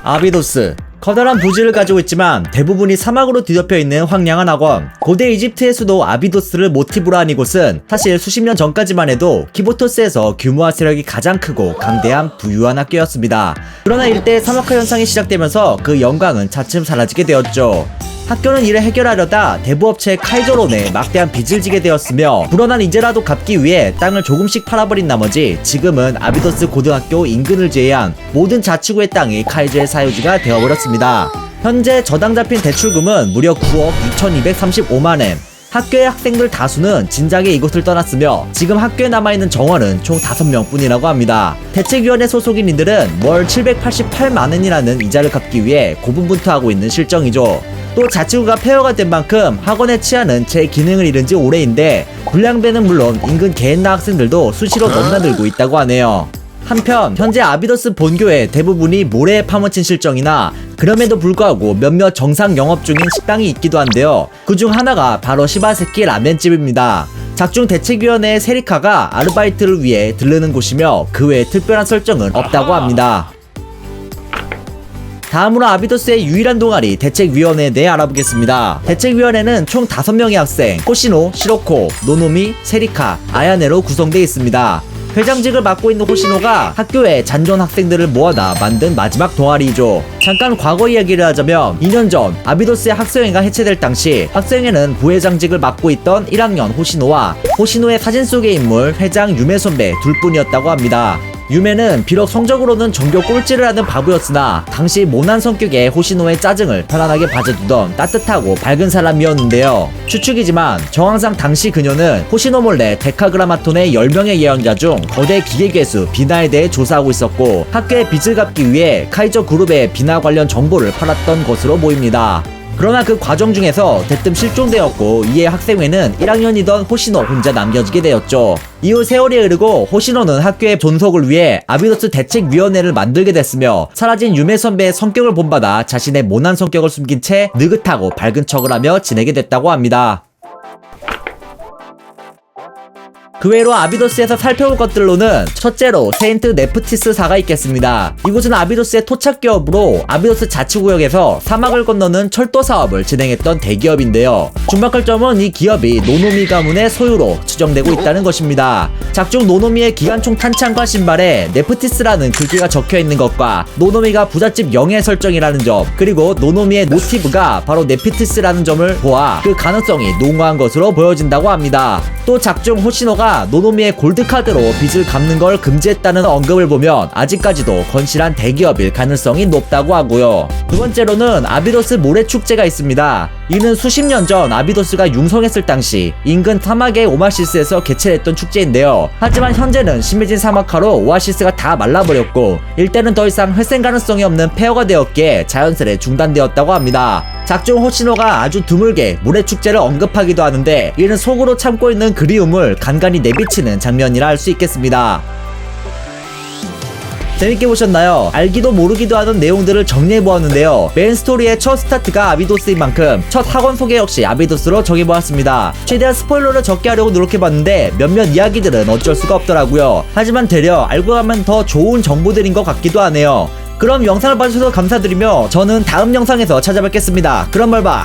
아비도스, 커다란 부지를 가지고 있지만 대부분이 사막으로 뒤덮여 있는 황량한 학원. 고대 이집트의 수도 아비도스를 모티브로 한 이곳은 사실 수십 년 전까지만 해도 키보토스에서 규모와 세력이 가장 크고 강대한 부유한 학교였습니다. 그러나 일대 사막화 현상이 시작되면서 그 영광은 차츰 사라지게 되었죠. 학교는 이를 해결하려다 대부업체 카이조론에 막대한 빚을 지게 되었으며 불어난 인재라도 갚기 위해 땅을 조금씩 팔아버린 나머지 지금은 아비도스 고등학교 인근을 제외한 모든 자치구의 땅이 카이조의 사유지가 되어버렸습니다. 현재 저당 잡힌 대출금은 무려 9억 2235만엔. 학교의 학생들 다수는 진작에 이곳을 떠났으며 지금 학교에 남아있는 정원은 총 5명 뿐이라고 합니다. 대책위원회 소속인 이들은 월 788만엔이라는 이자를 갚기 위해 고분분투하고 있는 실정이죠. 또 자치구가 폐허가 된 만큼 학원의 치안은 제 기능을 잃은 지 오래인데 불량배는 물론 인근 개인나 학생들도 수시로 넘나들고 있다고 하네요. 한편 현재 아비도스 본교의 대부분이 모래에 파묻힌 실정이나 그럼에도 불구하고 몇몇 정상 영업 중인 식당이 있기도 한데요. 그중 하나가 바로 시바세키 라멘집입니다. 작중 대책위원회의 세리카가 아르바이트를 위해 들르는 곳이며 그 외에 특별한 설정은 없다고 합니다. 다음으로 아비도스의 유일한 동아리 대책위원회에 대해 알아보겠습니다. 대책위원회는 총 5명의 학생 호시노, 시로코, 노노미, 세리카, 아야네로 구성되어 있습니다. 회장직을 맡고 있는 호시노가 학교의 잔존 학생들을 모아다 만든 마지막 동아리이죠. 잠깐 과거 이야기를 하자면 2년 전 아비도스의 학생회가 해체될 당시 학생회는 부회장직을 맡고 있던 1학년 호시노와 호시노의 사진 속의 인물 회장 유메 선배 둘뿐이었다고 합니다. 유메는 비록 성적으로는 전교 꼴찌를 하는 바보였으나 당시 모난 성격의 호시노의 짜증을 편안하게 봐주던 따뜻하고 밝은 사람이었는데요. 추측이지만 정황상 당시 그녀는 호시노 몰래 데카그라마톤의 10명의 예언자 중 거대 기계괴수 비나에 대해 조사하고 있었고 학교의 빚을 갚기 위해 카이저 그룹의 비나 관련 정보를 팔았던 것으로 보입니다. 그러나 그 과정 중에서 대뜸 실종되었고 이에 학생회는 1학년이던 호시노 혼자 남겨지게 되었죠. 이후 세월이 흐르고 호시노는 학교의 존속을 위해 아비도스 대책위원회를 만들게 됐으며 사라진 유메 선배의 성격을 본받아 자신의 모난 성격을 숨긴 채 느긋하고 밝은 척을 하며 지내게 됐다고 합니다. 그 외로 아비도스에서 살펴볼 것들로는 첫째로 세인트 네프티스사가 있겠습니다. 이곳은 아비도스의 토착 기업으로 아비도스 자치구역에서 사막을 건너는 철도 사업을 진행했던 대기업인데요. 중박할 점은 이 기업이 노노미 가문의 소유로 추정되고 있다는 것입니다. 작중 노노미의 기관총 탄창과 신발에 네프티스라는 글귀가 적혀있는 것과 노노미가 부잣집 영예 설정이라는 점, 그리고 노노미의 모티브가 바로 네피티스라는 점을 보아 그 가능성이 농후한 것으로 보여진다고 합니다. 또 작중 호시노가 노노미의 골드카드로 빚을 갚는 걸 금지했다는 언급을 보면 아직까지도 건실한 대기업일 가능성이 높다고 하고요. 두 번째로는 아비도스 모래축제가 있습니다. 이는 수십 년 전 아비도스가 융성했을 당시 인근 사막의 오아시스에서 개최했던 축제인데요. 하지만 현재는 심해진 사막화로 오아시스가 다 말라버렸고 일대는 더 이상 회생 가능성이 없는 폐허가 되었기에 자연스레 중단되었다고 합니다. 작중 호시노가 아주 드물게 모래축제를 언급하기도 하는데 이는 속으로 참고 있는 그리움을 간간히 내비치는 장면이라 할 수 있겠습니다. 재밌게 보셨나요? 알기도 모르기도 하는 내용들을 정리해보았는데요. 메인 스토리의 첫 스타트가 아비도스인 만큼 첫 학원 소개 역시 아비도스로 정해보았습니다. 최대한 스포일러를 적게 하려고 노력해봤는데 몇몇 이야기들은 어쩔 수가 없더라고요. 하지만 되려 알고 가면 더 좋은 정보들인 것 같기도 하네요. 그럼 영상을 봐주셔서 감사드리며 저는 다음 영상에서 찾아뵙겠습니다. 그럼 말 봐.